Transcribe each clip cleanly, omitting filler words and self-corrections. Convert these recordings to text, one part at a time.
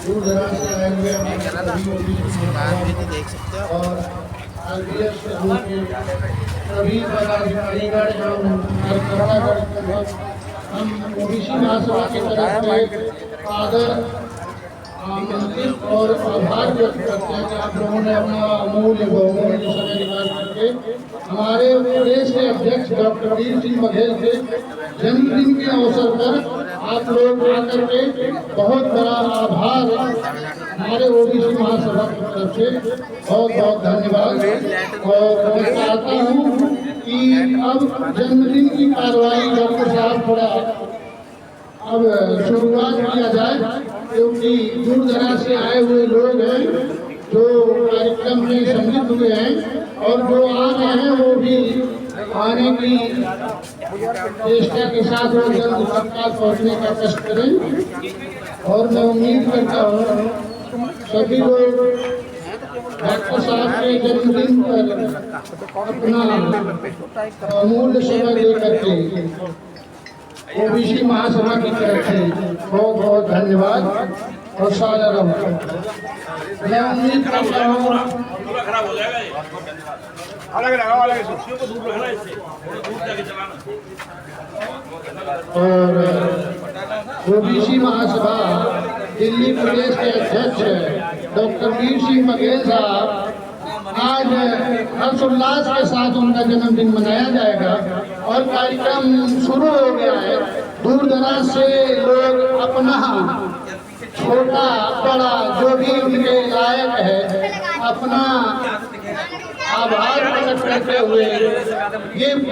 दूर दराज से आए हुए देख सकते हो और आरबीएस के सभी पदाधिकारीगण एवं कार्यकर्तागण हम ओबीसी महासभा की तरफ से आदर आमंत्रित और आभार व्यक्त करते हैं कि आप लोगों ने अपना अमूल्य बहुमूल्य समय निकाल करके हमारे प्रदेश के अध्यक्ष डॉक्टर वीर सिंह बघेल के जन्मदिन के अवसर पर आप लोग आकर के बहुत बड़ा आभार हमारे ओबीसी महासभा की तरफ से बहुत बहुत धन्यवाद। और मैं चाहता हूँ कि अब जन्मदिन की कार्रवाई डॉक्टर साहब थोड़ा अब शुरुआत किया जाए, क्योंकि दूर दराज से आए हुए लोग हैं जो कार्यक्रम में सम्मिलित हुए हैं और जो आ रहे हैं वो भी आने की चेष्टा के साथ वो जल्द तत्काल पहुँचने का कष्ट करें। और मैं उम्मीद करता हूँ सभी लोग डॉक्टर साहब के जन्मदिन पर अपना अमूल्य समय लेकर के ओबीसी महासभा की तरफ से बहुत बहुत धन्यवाद और सादर मैं उम्मीद करता हूँ और ओबीसी महासभा दिल्ली प्रदेश के अध्यक्ष डॉक्टर वीर सिंह बघेल साहब आज हर्षोल्लास के साथ उनका जन्मदिन मनाया जाएगा और कार्यक्रम शुरू हो गया है। दूर दराज से लोग अपना छोटा बड़ा जो भी उनके लायक है अपना आभार प्रकट करते हुए गिफ्ट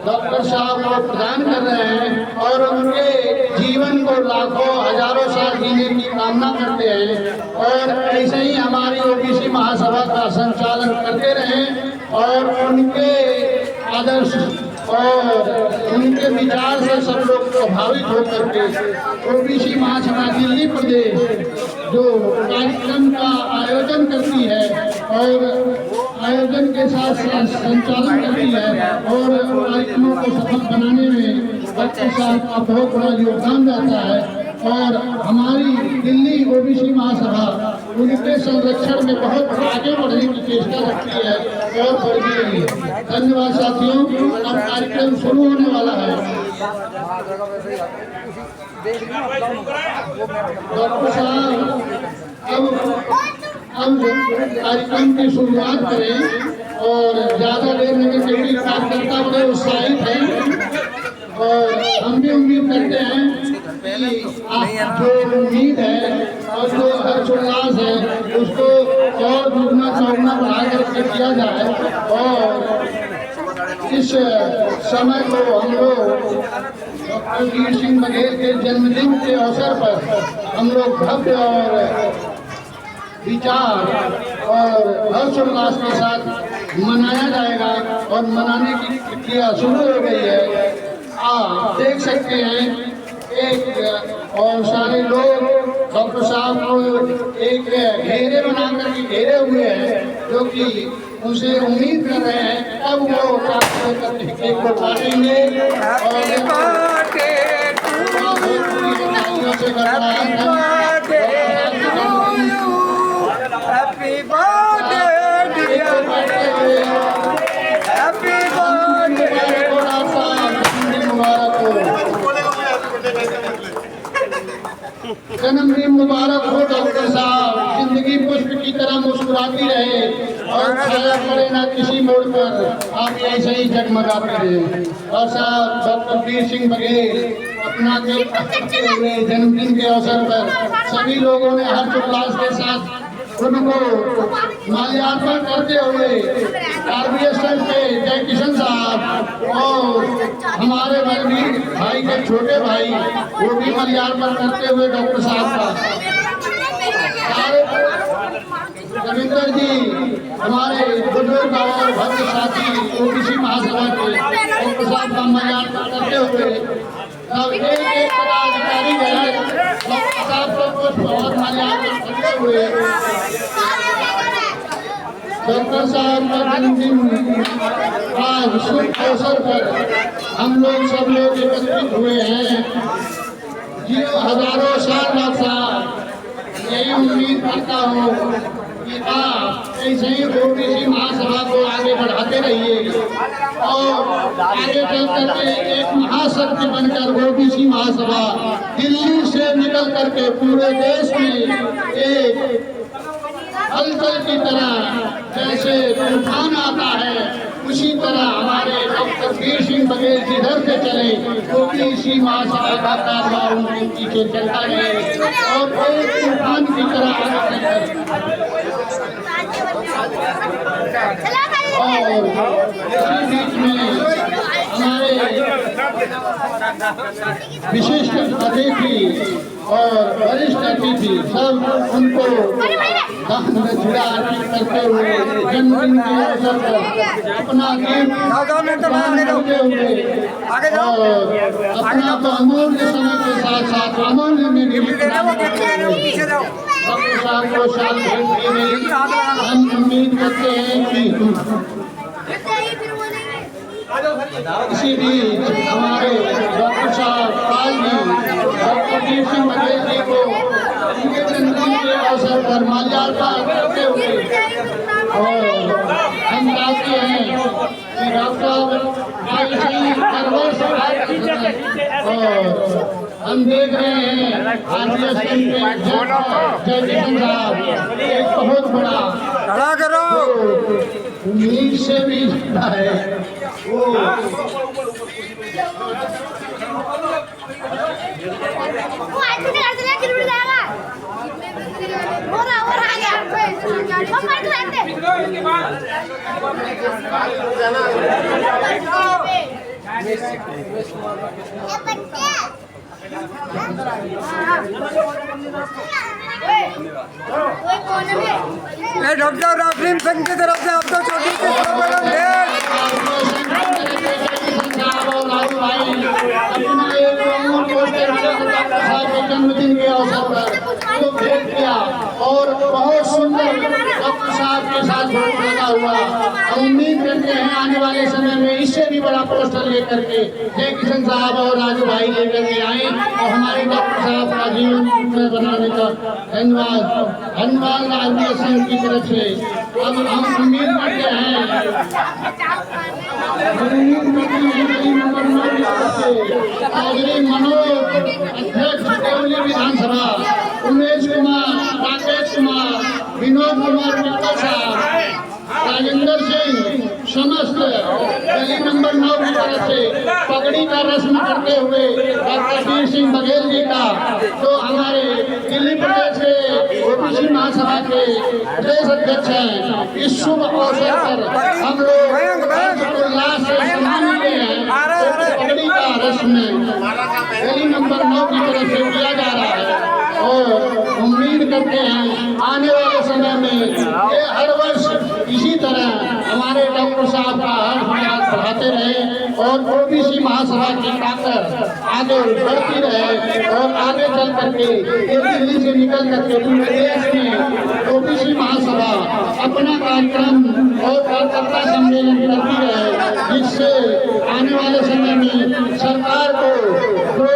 डॉक्टर साहब को प्रदान कर रहे हैं और उनके जीवन को लाखों हजारों साल जीने की कामना करते हैं और ऐसे ही हमारी ओबीसी महासभा का संचालन करते रहें और उनके आदर्श और उनके विचार से सब लोग प्रभावित होकर के ओबीसी महासभा दिल्ली प्रदेश जो कार्यक्रम का आयोजन करती है और आयोजन के साथ साथ संचालन करती है और कार्यक्रमों को सफल बनाने में डॉक्टर साहब का बहुत बड़ा योगदान रहता है और हमारी दिल्ली ओबीसी महासभा उनके संरक्षण में बहुत आगे बढ़ने की चेष्टा रखती है और बढ़ भी रही है। धन्यवाद साथियों। अब कार्यक्रम शुरू होने वाला है। डॉक्टर साहब अब कार्यक्रम की शुरुआत करें और ज़्यादा देर नहीं, क्योंकि कार्यकर्ता बड़े उत्साहित हैं और हम भी उम्मीद करते हैं कि जो उम्मीद है और जो हर्षोल्लास है उसको और दुगना चौगुना बढ़ा करके किया जाए और इस समय को हम लोग डॉक्टर वीर सिंह बघेल के जन्मदिन के अवसर पर हम लोग भव्य और विचार और हर्षोल्लास के साथ मनाया जाएगा और मनाने की प्रक्रिया शुरू हो गई है। आप देख सकते हैं एक और सारे लोग डॉक्टर साहब को एक घेरे बना करके घेरे हुए हैं जो कि उनसे उम्मीद कर रहे हैं तब वो केक को काटेंगे जन्मदिन मुबारक हो डॉक्टर साहब, जिंदगी पुष्प की तरह मुस्कुराती रहे और छाया पड़े ना किसी मोड़ पर, आप ऐसे ही जगमगाते रहे। और साहब डॉक्टर वीर सिंह बघेल अपना के हुए जन्मदिन के अवसर पर सभी लोगों ने हर्षोल्लास के साथ उनको माल्यार्पण करते हुए आरबीएस के जय किशन साहब और हमारे बलवीर भाई के छोटे भाई वो भी माल्यार्पण करते हुए डॉक्टर साहब का रविंदर जी हमारे बुजुर्ग और भक्त साथी ओबीसी महासभा के डॉक्टर साहब का माल्यार्पण करते हुए अब एक पदाधिकारी डॉक्टर साहब को और माल्यार्पण करते हुए डॉक्टर साहब का जन्मदिन आज शुभ अवसर पर हम लोग सब लोग एकत्रित हुए हैं। जिन हजारों साल डॉक्टर साहब उम्मीद करता हूँ कि आप ऐसे ही ओबीसी महासभा को आगे बढ़ाते रहिए और आगे चल करके एक महाशक्ति बनकर ओबीसी महासभा दिल्ली से निकल करके पूरे देश में एक हलचल की तरह जैसे तूफान आता है उसी तरह हमारे डॉक्टर वीर सिंह बघेल जिधर से चले ओबीसी महासभा का कारभार उनके पीछे चलता रहे और एक तूफान की तरह आगे और इसी बीच में हमारे विशिष्ट अतिथि और वरिष्ठ अतिथि सब उनको दान में जुड़ा अर्पित करते हुए जन्मदिन के अवसर पर अपना और अपना तो अमूल्य समय के साथ साथ अमूल्य में साहब को साल हम उम्मीद करते हैं कि इसी बीच हमारे डॉक्टर साहब पाल जी डॉक्टर वीर सिंह बघेल जी को उनके जन्मदिन के अवसर पर माल्यार्पण करते हुए और हम चाहते हैं कि डॉक्टर और हम देख रहे हैं आरपीएस के जय किशन साहब एक बहुत बड़ा खड़ा करो उम्मीद से भी जुड़ा है वो डॉक्टर रफीम सिंह की तरफ से आपको छोटी सी जन्मदिन के अवसर पर तो भेंट किया और बहुत सुंदर डॉक्टर साहब के साथ फोटो लगा हुआ। हम उम्मीद करते हैं आने वाले समय में इससे भी बड़ा पोस्टर लेकर के जय किशन साहब और राजू भाई लेकर के आए और हमारे डॉक्टर साहब का जीवन में बनाने का धन्यवाद आरपीएस सिंह की तरफ से। अब हम उम्मीद करते हैं मनोज अध्यक्ष देवली विधानसभा उमेश कुमार राकेश कुमार विनोद कुमार मित्तल साहब राजेंद्र सिंह समस्त गली नंबर 9 की तरफ से पगड़ी का रस्म करते हुए डॉक्टर वीर सिंह बघेल जी का जो हमारे दिल्ली प्रदेश के ओबीसी महासभा के प्रदेश अध्यक्ष हैं। इस शुभ अवसर पर हम लोग उल्लास से सम्मान लिए हैं। पगड़ी का रस्म गली नंबर 9 की तरफ से किया जा रहा है और उम्मीद करते हैं आने वाले समय में ये हर वर्ष इसी तरह हमारे डॉक्टर साहब का हर प्रयास बढ़ाते रहे और ओबीसी महासभा की ताकत आगे बढ़ती रहे और आगे चल करके ये दिल्ली से निकल करके पूरे देश में ओबीसी महासभा अपना कार्यक्रम और कार्यकर्ता सम्मेलन करती रहे जिससे आने वाले समय में सरकार को जो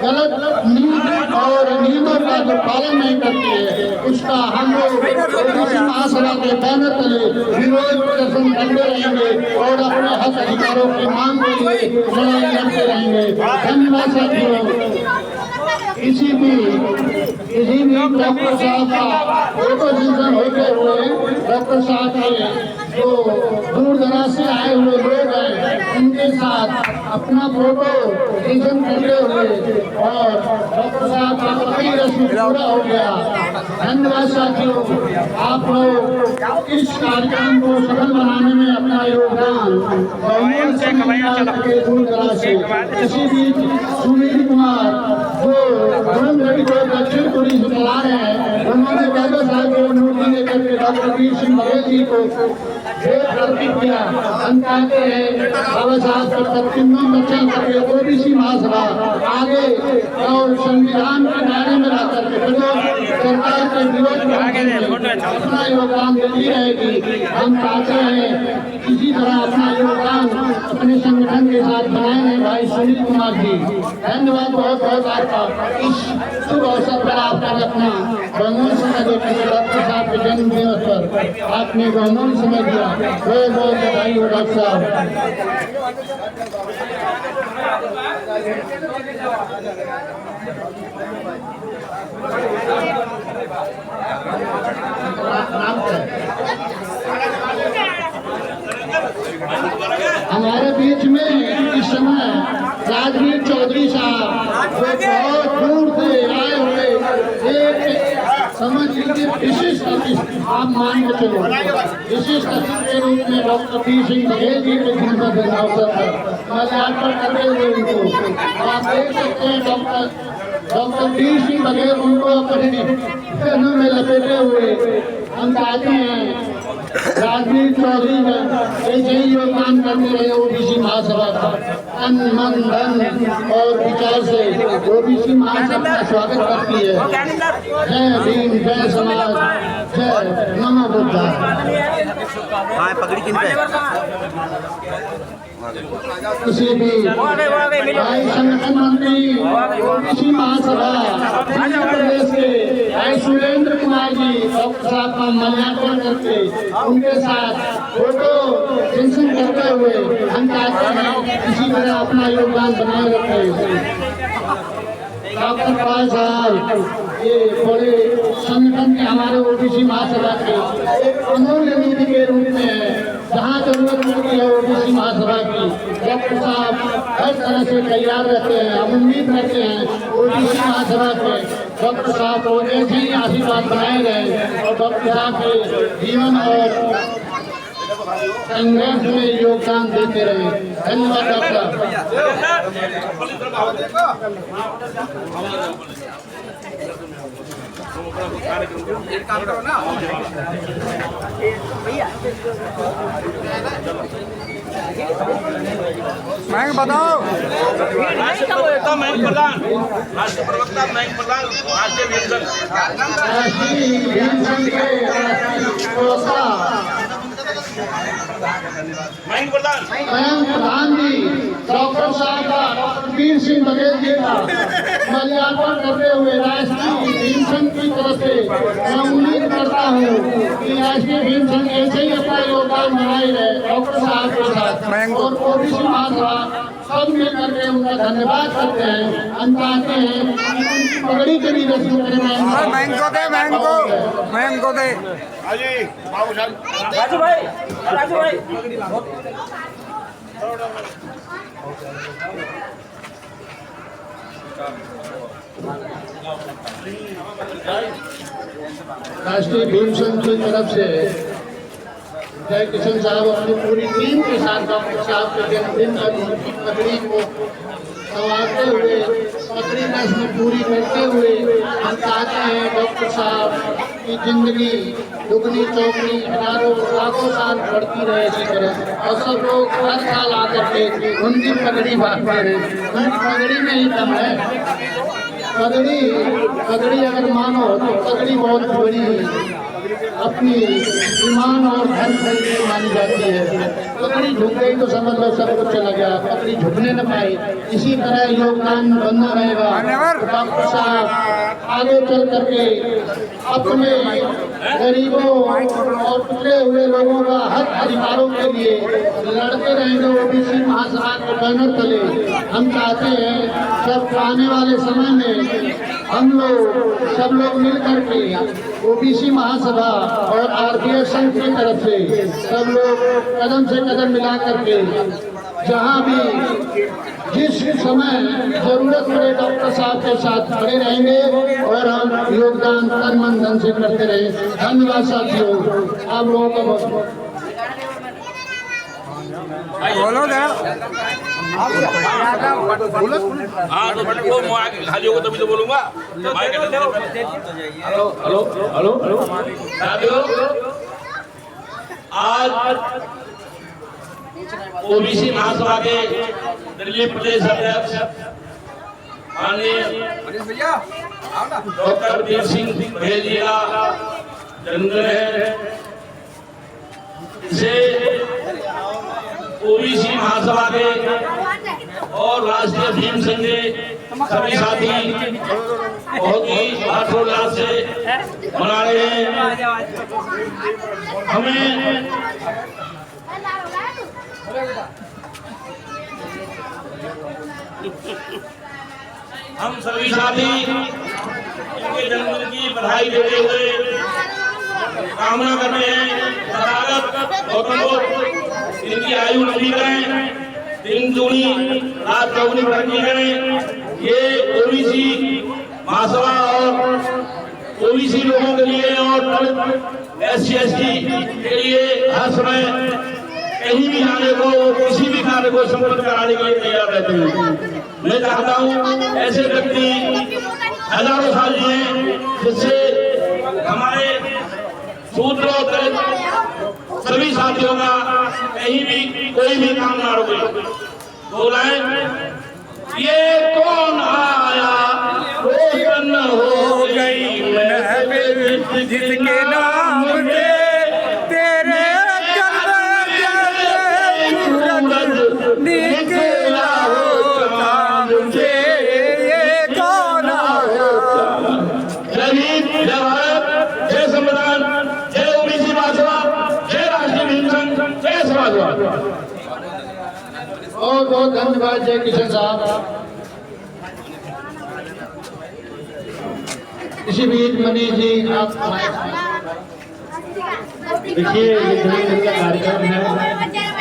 गलत नीति और नियमों का जो पालन नहीं करती है उसका हम लोग ओबीसी महासभा के बैनर तले विरोध प्रदर्शन करते रहेंगे और अपने हक अधिकारों की मांग के लिए लड़ाई लड़ते रहेंगे। धन्यवाद साथियों। इसी भी डॉक्टर साहब का फोटो सेशन होते हुए डॉक्टर साहब के जो दूर दराज से आए हुए लोग हैं उनके साथ अपना फोटो सेशन करते हुए और डॉक्टर साहब का पगड़ी रस्म पूरा हो गया। धन्यवाद साथियों। आप लोग इस कार्यक्रम को सफल बनाने में अपना योगदान दूर दराज से इसी बीच सुनील कुमार जो दक्षिण पुलिस चला रहे हैं उन्होंने बाबा साहब की मूर्ति लेकर के डॉक्टर वीर सिंह बघेल जी को अर्पित किया। हम चाहते हैं बाबा साहब का प्रतिबिंब बच्चा करके ओबीसी महासभा आगे और संविधान के दायरे में रह करके सरकार के विरोध में अपना योगदान देती रहेगी। हम चाहते हैं इसी तरह अपना योगदान अपने संगठन के साथ बनाए भाई सुनील कुमार जी। धन्यवाद बहुत बहुत आपका। इस शुभ अवसर पर आपने अपना बहुमूल्य समय देकर डॉक्टर साहब के जन्म दिवस पर आपने बहुमूल्य समय दिया। बहुत बहुत बधाई हो डॉक्टर साहब। हमारे बीच में इस समय राजवीर चौधरी साहब बहुत दूर से आए हुए एक समझ लीजिए विशिष्ट अतिथि, आप मान के चलो विशिष्ट अतिथि के रूप में डॉक्टर पी सिंह बघेल जी के जन्मदिन के अवसर पर माल्यार्पण करते हुए उनको आप देख सकते हैं डॉक्टर पी सिंह बघेल उनको अपने जन्म में लपेटे हुए। हम चाहते हैं राजवीर चौधरी में ऐसे ही योगदान करते रहे ओबीसी महासभा का तन मन धन और विचार से ओबीसी महासभा का स्वागत करती है। जय भीम, जय समाज, जय नमो बुद्धा। किसी भी भाई संगठन मंत्री ओबीसी महासभा मध्य प्रदेश के भाई सुरेंद्र कुमार जी डॉक्टर साहब का माल्यार्पण करके उनके साथ फोटो सेंशन करते हुए हम चाहते हैं इसी तरह अपना योगदान बनाए रखें। डॉक्टर पाल साहब ये बड़े संगठन के हमारे ओबीसी महासभा के एक अमूल्य निधि के रूप में है। जहाँ जरूरत होती है ओबीसी महासभा की डॉक्टर साहब हर तरह से तैयार रहते हैं। हम उम्मीद करते हैं ओबीसी महासभा के डॉक्टर साहब को ऐसे ही आशीर्वाद बनाए रहे और डॉक्टर साहब के जीवन और संघर्ष में योगदान देते रहे। धन्यवाद डॉक्टर। मैं बताओ राष्ट्रीय प्रवक्ता मयंक प्रधान, राष्ट्रीय प्रवक्ता मयंक प्रधान, राष्ट्रीय मयंक प्रधान मयंक प्रधान जी डॉक्टर साहब का डॉक्टर वीर सिंह बघेल जी का माल्यार्पण करते हुए राष्ट्रीय भीम संघ की तरफ से मैं उम्मीद करता हूँ कि राष्ट्रीय भीम संघ ऐसे ही अपना योगदान बनाए रहे डॉक्टर साहब के साथ और ओबीसी महासभा सब मिल करके उनका धन्यवाद करते हैं। हम चाहते हैं कि उनकी पगड़ी के भी रस्म करें। मैंग को दे राजू भाई राष्ट्रीय भीम संघ की तरफ से जय किशन साहब अपनी पूरी टीम के साथ डॉक्टर साहब के जन्मदिन पर उनकी पगड़ी को संवारते हुए पगड़ी रस्म पूरी करते हुए हम चाहते हैं डॉक्टर साहब की जिंदगी दुगनी चौगनी हजारों लाखों साल बढ़ती रहे इसी तरह और सब लोग हर साल आकर के उनकी पगड़ी बांटते रहे। उनकी पगड़ी में ही दम है। पगड़ी अगर मानो तो पगड़ी बहुत बड़ी अपनी ईमान और धन से मानी जाती है। पगड़ी झुक गई तो समझ लो सब कुछ चला गया। पगड़ी झुकने न पाए। इसी तरह योगदान बना रहेगा। डॉक्टर साहब आगे चल करके अपने गरीबों और पिछड़े हुए लोगों का हक अधिकारों के लिए लड़ते रहेंगे ओबीसी महासभा के बैनर तले। हम चाहते हैं सब आने वाले समय में हम लोग सब लोग मिल करके ओबीसी महासभा और आरपीएफ संघ की तरफ से सब लोग कदम से कदम मिला करके जहाँ भी जिस समय जरूरत पड़े डॉक्टर साहब के साथ खड़े रहेंगे और हम योगदान तन मन धन से करते रहे। धन्यवाद साथियों, आप लोगों का बहुत बोलो जरा हाँ तो वो खाली होगा तभी तो बोलूंगा। हेलो आज ओबीसी महासभा के दिल्ली प्रदेश अध्यक्ष माननीय डॉक्टर वीर सिंह बघेल जी का जन्मदिन है। इसे ओबीसी महासभा के और राष्ट्रीय भीम संघ के सभी साथी बहुत ही हर्षोल्लास से मना रहे हैं। हमें हम सभी साथी इनके जन्मदिन की बधाई देते हुए कामना करते हैं इनकी आयु लंबी करें, दिन दूनी रात चौगुनी तरक्की करें। ये ओबीसी महासभा और ओबीसी लोगों के लिए और SC/ST के लिए हर समय कहीं भी जाने को, किसी भी कार्य को संपन्न कराने के लिए तैयार रहते हैं। मैं चाहता हूँ ऐसे व्यक्ति हजारों साल जिए जिससे हमारे सूत्र सभी साथियों का कहीं भी कोई भी काम ना रुके। बोलाएं, ये कौन आया रोशन हो गई जिसके नाम से तेरे निकला मुझे, ये कौन आया। जय भीम, जय भारत, जय संविधान, जय ओबीसी महासभा, जय राष्ट्रीय भीम संघ, जय समाजवाद। बहुत बहुत धन्यवाद जय किशन साहब। इसी बीच मनीष जी आप देखिए, ये 2 दिन का कार्यक्रम है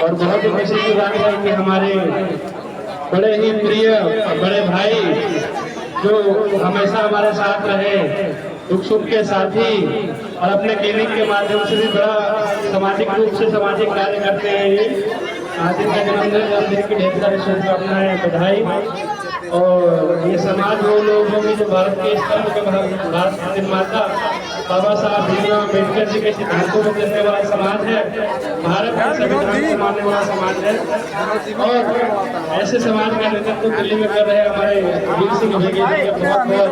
और बहुत ही खुशी की बात है कि हमारे बड़े ही प्रिय बड़े भाई जो हमेशा हमारे साथ रहे, दुख सुख के साथी और अपने क्लिनिक के माध्यम से भी बड़ा सामाजिक रूप से सामाजिक कार्य करते हैं। आज इनका जन्मदिन की ढेर सारी शुभकामनाएं, बधाई। और ये समाज वो लोग होंगे जो भारत के स्तंभ के भारत के निर्माता बाबा साहब भीमराव अम्बेडकर जी के सिद्धांतों को चलने वाला समाज है, भारत का संविधान को मानने वाला समाज है। और ऐसे समाज का नेतृत्व दिल्ली में कर रहे हमारे वीर सिंह बघेल जी का बहुत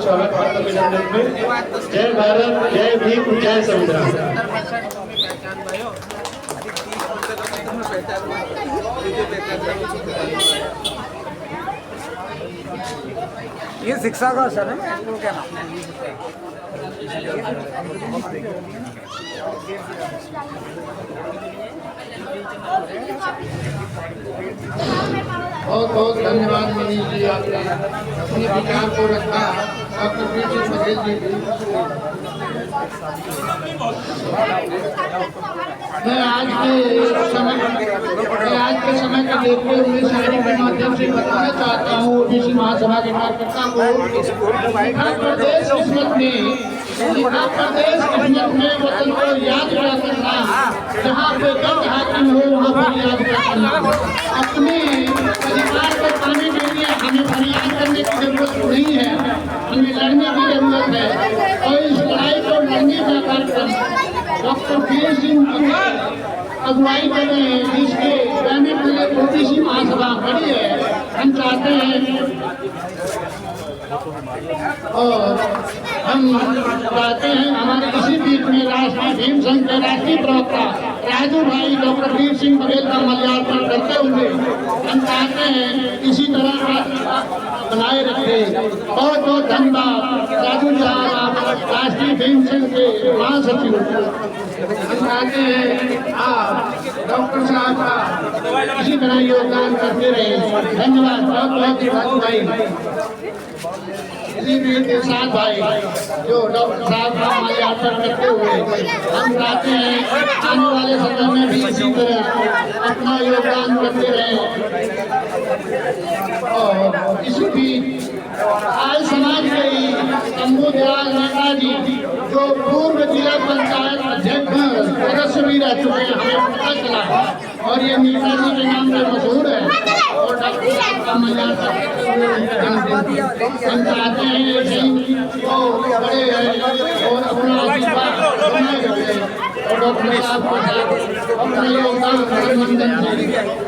स्वागत करता हूं। जय भारत, जय भीम, जय संविधान। ये शिक्षा का असर है ना, क्या नाम है? बहुत बहुत धन्यवाद मनीष जी, आपने अपने विचार को रखा। डॉक्टर वीर सिंह बघेल जी, मैं आज के समय को देखते हुए शायरी के माध्यम से बताना चाहता हूँ ओबीसी महासभा के कार्यकर्ता को, हर प्रदेश किस्मत में वतन को याद किया करना, जहाँ पे गंग हाकिम हो वहाँ फरियाद करना। अपने अधिकार को पाने के लिए हमें फरियाद करने की जरूरत नहीं है, हमें लड़ने की जरूरत है। और इस लड़ाई को लड़ने का कार्यक्रम डॉक्टर वीर सिंह बघेल अगुवाई कर रहे हैं, जिसके बैनर तले ओबीसी महासभा खड़ी है। हम चाहते हैं हमारे इसी बीच में राष्ट्रीय भीम संघ के राष्ट्रीय प्रवक्ता राजू भाई डॉक्टर वीर सिंह बघेल का माल्यार्पण करते हुए हम चाहते हैं इसी तरह बनाए रखे। बहुत बहुत धन्यवाद राजू साहब, राष्ट्रीय भीम संघ के महासचिव। हम चाहते हैं आप डॉक्टर साहब का इसी तरह योगदान करते रहे। धन्यवाद, बहुत बहुत भाई। इसी भी साथ भाई जो डॉक्टर साहब का माल्यार्पण करते हुए हम चाहते हैं आने वाले समय में भी इसी तरह अपना योगदान करते रहे। और इसी भी आज समाज के ही शंभूदयाल नेताजी जो पूर्व जिला पंचायत अध्यक्ष सदस्य भी रह चुके हैं, हमें पता चला। और ये नेताजी के नाम से मशहूर है। और डॉक्टर साहब का माल्यार्पण हम चाहते हैं वो बड़े हैं और अपना आशीर्वाद बनाए रखें। और डॉक्टर साहब को अपना योगदान मनोरंजन से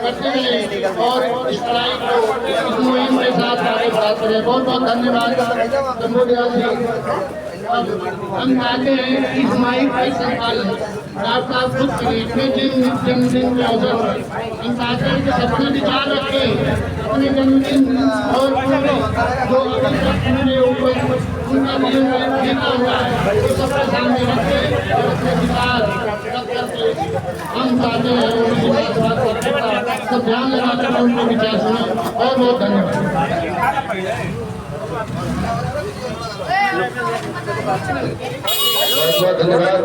करते रहे और इस लड़ाई को इस मुहिम के साथ आगे बढ़ाते रहे। बहुत बहुत धन्यवाद जम्मूदिया जी। अब हम चाहते हैं कि इस माइक का संभाल डॉक्टर साहब खुद करें जन्मदिन के अवसर पर। हम चाहते हैं कि सबने विचार रखें अपने जन्मदिन और जो अभी तक उन्होंने ऊपर उनका जीवन में बीता हुआ है वो सबके सामने रखे और अपने विचार रख करके हम चाहते हैं उनकी बात तो ध्यान लगाकर उनके विचार सुने। बहुत बहुत धन्यवाद। बहुत धन्यवाद।